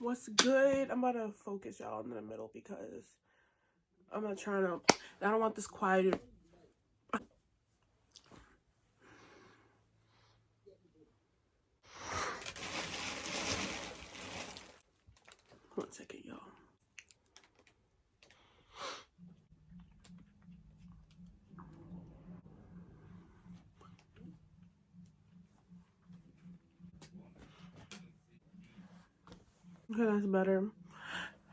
What's good? I'm about to focus y'all in the middle because I'm not trying to, I don't want this quiet. One second, y'all. Okay, that's better.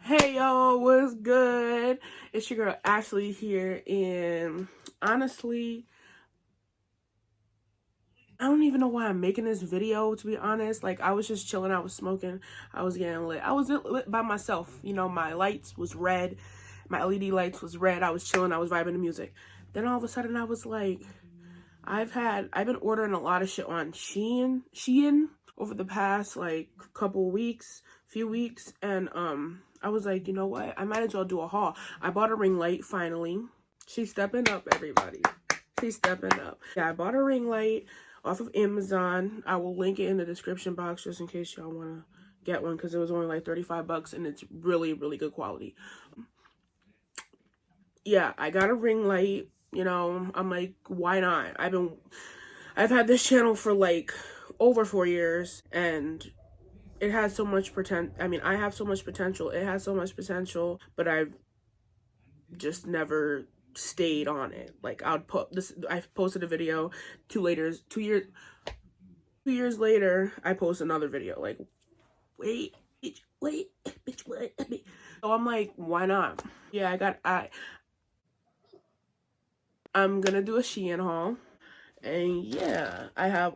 Hey, y'all, what's good? It's your girl Ashley here, and honestly, I don't even know why I'm making this video, to be honest. Like, I was just chilling, I was smoking, I was getting lit. I was lit by myself. You know, my lights was red, my LED lights was red. I was chilling, I was vibing to music. Then all of a sudden, I was like, I've been ordering a lot of shit on Shein over the past like few weeks, and I was like, you know what? I might as well do a haul. I bought a ring light finally. She's stepping up, everybody. She's stepping up. Yeah, I bought a ring light off of Amazon. I will link it in the description box just in case y'all want to get one because it was only like 35 bucks and it's really, really good quality. Yeah, I got a ring light. You know, I'm like, why not? I've had this channel for like over 4 years and it has so much potential. I mean, I have so much potential. It has so much potential, but I've just never stayed on it. Like I posted a video 2 years later, I post another video. Like, wait, bitch, wait. So I'm like, why not? Yeah, I'm gonna do a Shein haul. And yeah, I have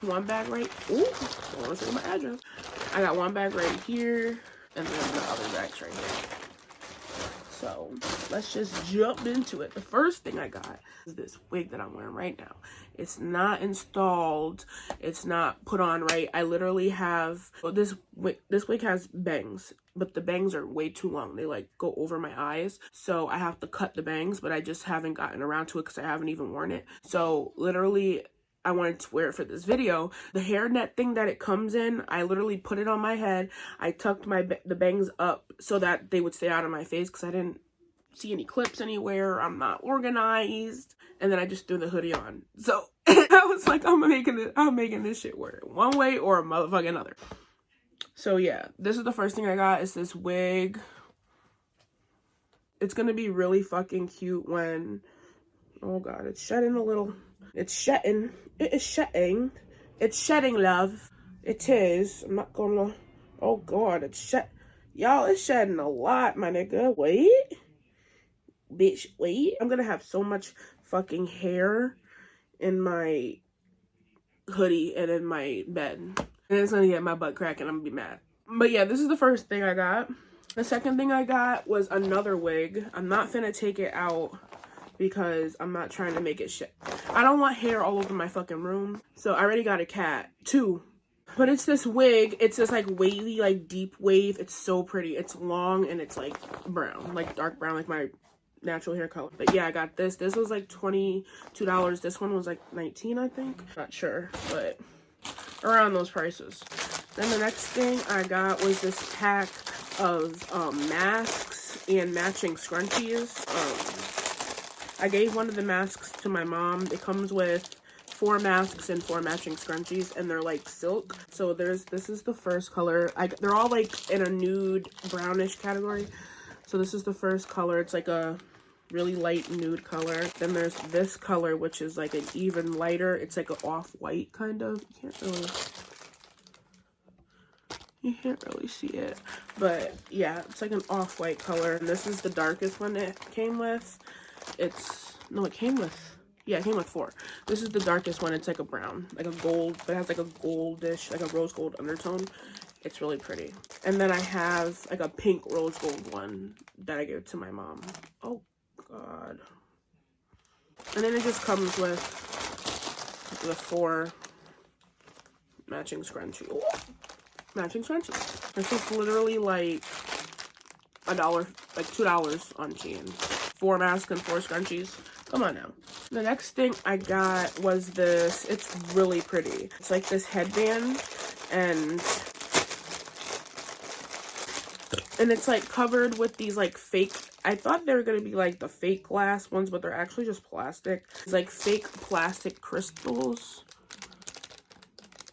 one bag right. Ooh, I want to say my address. I got one bag right here, and then the other bags right here. So let's just jump into it. The first thing I got is this wig that I'm wearing right now. It's not installed. It's not put on right. I literally have this wig has bangs, but the bangs are way too long. They like go over my eyes. So I have to cut the bangs, but I just haven't gotten around to it because I haven't even worn it. So literally, I wanted to wear it for this video. The hairnet thing that it comes in, I literally put it on my head. I tucked the bangs up so that they would stay out of my face because I didn't see any clips anywhere. I'm not organized. And then I just threw the hoodie on. So I was like, I'm making this shit work one way or a motherfucking another. So yeah, this is the first thing I got. Is this wig. It's gonna be really fucking cute when, oh god, it's shedding a little. It's shedding. It is shedding. It's shedding, love. It is. I'm not gonna. Oh god, it's y'all, it's shedding a lot, my nigga. Wait. Bitch, wait. I'm gonna have so much fucking hair in my hoodie and in my bed. And it's gonna get my butt cracking. I'm gonna be mad. But yeah, this is the first thing I got. The second thing I got was another wig. I'm not finna take it out because I'm not trying to make it shit. I don't want hair all over my fucking room. So I already got a cat. 2. But it's this wig. It's this like wavy, like deep wave. It's so pretty. It's long and it's like brown, like dark brown, like my natural hair color. But yeah, I got this. This was like $22. This one was like $19, I think. Not sure, but around those prices. Then the next thing I got was this pack of masks and matching scrunchies. I gave one of the masks to my mom. It comes with 4 masks and 4 matching scrunchies, and they're like silk. So this is the first color. They're all like in a nude brownish category. So this is the first color. It's like a really light nude color. Then there's this color, which is like an even lighter. It's like an off-white kind of. You can't really see it, but yeah, it's like an off-white color. And this is the darkest one it came with. It came with 4. This is the darkest one. It's like a brown, like a gold, but it has like a goldish, like a rose gold undertone. It's really pretty. And then I have like a pink rose gold one that I gave to my mom. Oh god. And then it just comes with the 4 matching scrunchies. Ooh. Matching scrunchies. This is literally like $1, like $2 on Shein. 4 masks and 4 scrunchies. Come on now. The next thing I got was this. It's really pretty. It's like this headband, and And it's like covered with these like fake, I thought they were going to be like the fake glass ones, but they're actually just plastic. It's like fake plastic crystals.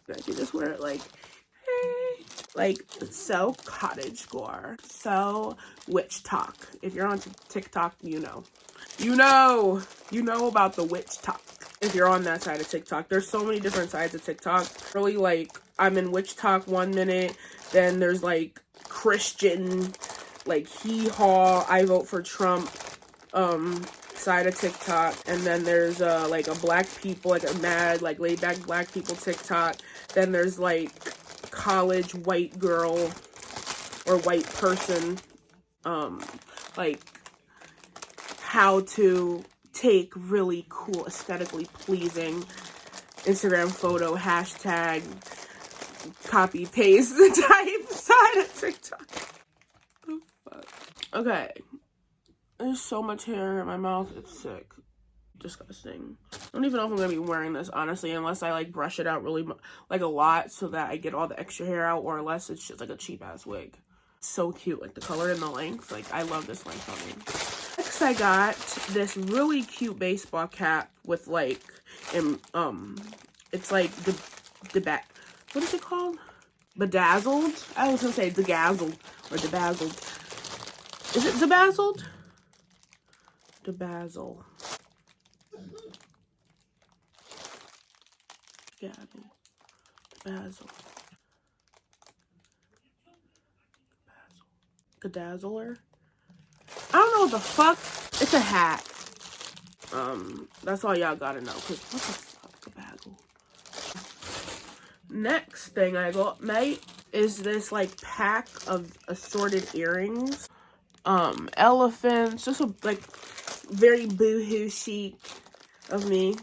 I can just wear it like, hey. Like, so cottagecore, so witch talk. If you're on TikTok, you know. You know about the witch talk. If you're on that side of TikTok, there's so many different sides of TikTok. Really, like, I'm in witch talk 1 minute, then there's like Christian, like hee-haw, I vote for Trump side of TikTok, and then there's like a black people, like a mad, like laid back black people TikTok. Then there's like college white girl or white person, like how to take really cool, aesthetically pleasing Instagram photo, hashtag copy paste type side of TikTok. Oh, fuck. Okay, there's so much hair in my mouth, it's sick. Disgusting. I don't even know if I'm gonna be wearing this, honestly, unless I like brush it out really like a lot so that I get all the extra hair out, or unless it's just like a cheap ass wig. So cute, like the color and the length, like I love this length on me. Next I got this really cute baseball cap with like it's like the back, what is it called? Bedazzled? I was gonna say degazzled or debazzled. Is it debazzled? Debazzle. Yeah, Basil. Gadazzler. I don't know what the fuck. It's a hat. That's all y'all gotta know. Cause what the fuck, Basil. Next thing I got, mate, is this like pack of assorted earrings. Elephants. Just a like very boohoo chic of me.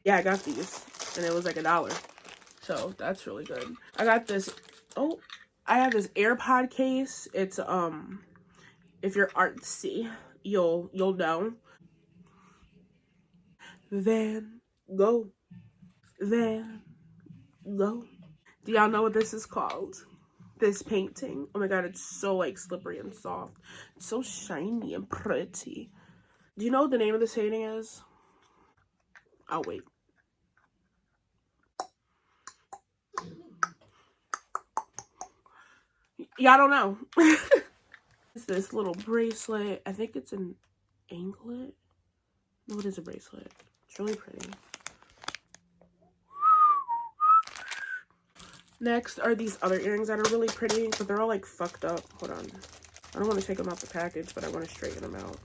Yeah, I got these, and it was like $1. So, that's really good. I got this, oh, I have this AirPod case. It's, if you're artsy, you'll know. Van Gogh. Van Gogh. Do y'all know what this is called? This painting? Oh my god, it's so, like, slippery and soft. It's so shiny and pretty. Do you know what the name of this painting is? I'll wait. Y'all don't know. It's this little bracelet. I think it's an anklet. No, it is a bracelet. It's really pretty. Next are these other earrings that are really pretty, but they're all like fucked up. Hold on. I don't want to take them out the package, but I want to straighten them out.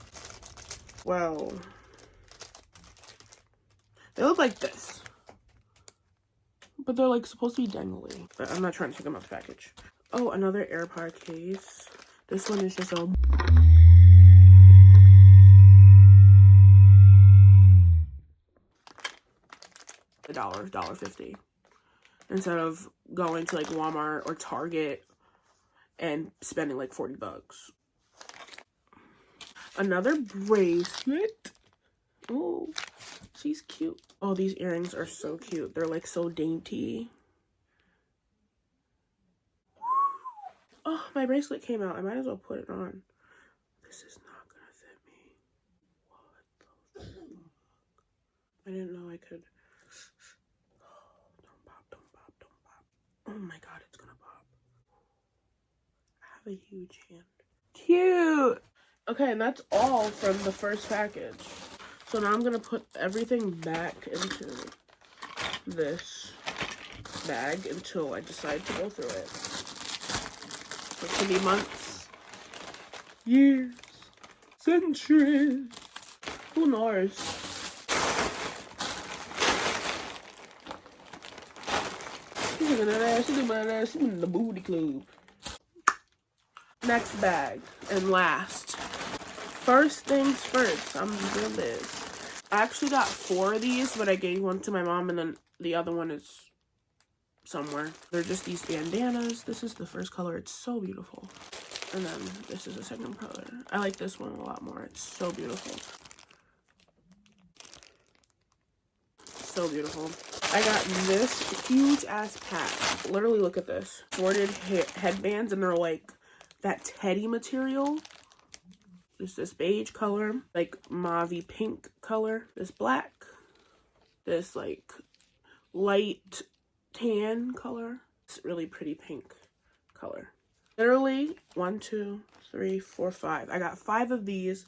Well, they look like this, but they're like supposed to be dangly. But I'm not trying to take them out the package. Oh, another AirPod case. This one is just a $1.50 instead of going to like Walmart or Target and spending like $40. Another bracelet. Oh, she's cute. Oh, these earrings are so cute. They're like so dainty. Oh, my bracelet came out. I might as well put it on. This is not gonna fit me. What the fuck? I didn't know I could. Oh, don't pop, don't pop, don't pop. Oh my god, it's gonna pop. I have a huge hand. Cute! Okay, and that's all from the first package. So now I'm gonna put everything back into this bag until I decide to go through it. It could be months, years, centuries. Who knows? She's looking at that. She's doing that. She's in the booty club. Next bag and last. First things first. I'm doing this. I actually got 4 of these, but I gave one to my mom, and then the other one is somewhere. They're just these bandanas. This is the first color. It's so beautiful. And then this is the second color. I like this one a lot more. It's so beautiful. So beautiful. I got this huge ass pack. Literally, look at this. Sorted headbands, and they're like that teddy material. There's this beige color, like mauve pink color. This black. This like light tan color. It's really pretty pink color. Literally 1, 2, 3, 4, 5. I got 5 of these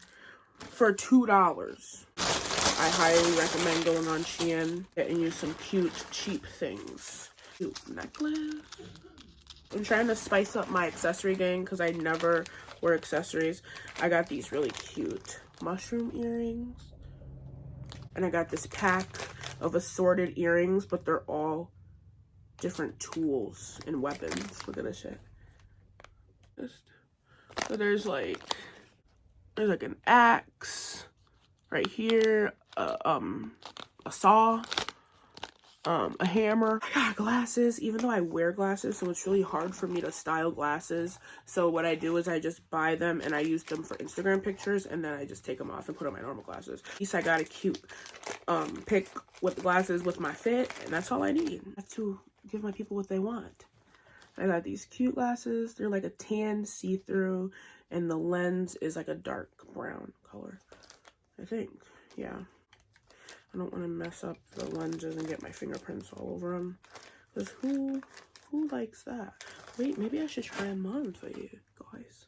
for $2. I highly recommend going on Shein, getting you some cute, cheap things. Cute necklace. I'm trying to spice up my accessory game because I never wear accessories. I got these really cute mushroom earrings. And I got this pack of assorted earrings, but they're all different tools and weapons. Look at this shit. So there's like an axe right here, a saw, a hammer. I got glasses, even though I wear glasses, so it's really hard for me to style glasses. So what I do is I just buy them and I use them for Instagram pictures, and then I just take them off and put on my normal glasses. At least I got a cute pick with the glasses with my fit, and that's all I need. I have to give my people what they want. I got these cute glasses. They're like a tan see-through, and the lens is like a dark brown color, I think. Yeah. I don't want to mess up the lenses and get my fingerprints all over them. Because who likes that? Wait, maybe I should try them on for you guys.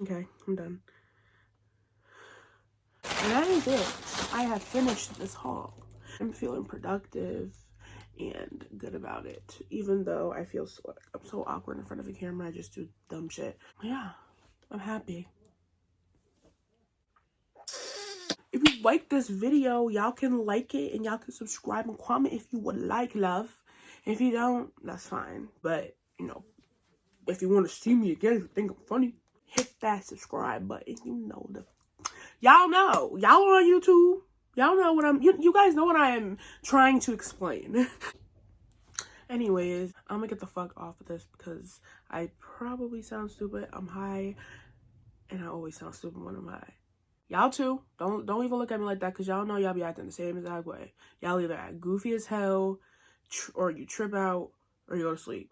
Okay, I'm done. And that is it. I have finished this haul. I'm feeling productive and good about it. Even though I feel I'm so awkward in front of a camera, I just do dumb shit. Yeah, I'm happy. If you like this video, y'all can like it and y'all can subscribe and comment if you would like, love. If you don't, that's fine. But, you know, if you want to see me again, if you think I'm funny, hit that subscribe button. You know y'all know. Y'all on YouTube. Y'all know what you guys know what I am trying to explain. Anyways, I'm gonna get the fuck off of this because I probably sound stupid. I'm high, and I always sound stupid when I'm high. Y'all too. Don't even look at me like that, because y'all know y'all be acting the same exact way. Y'all either act goofy as hell, or you trip out, or you go to sleep.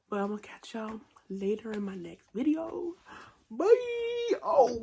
But I'm gonna catch y'all later in my next video. Bye! Oh!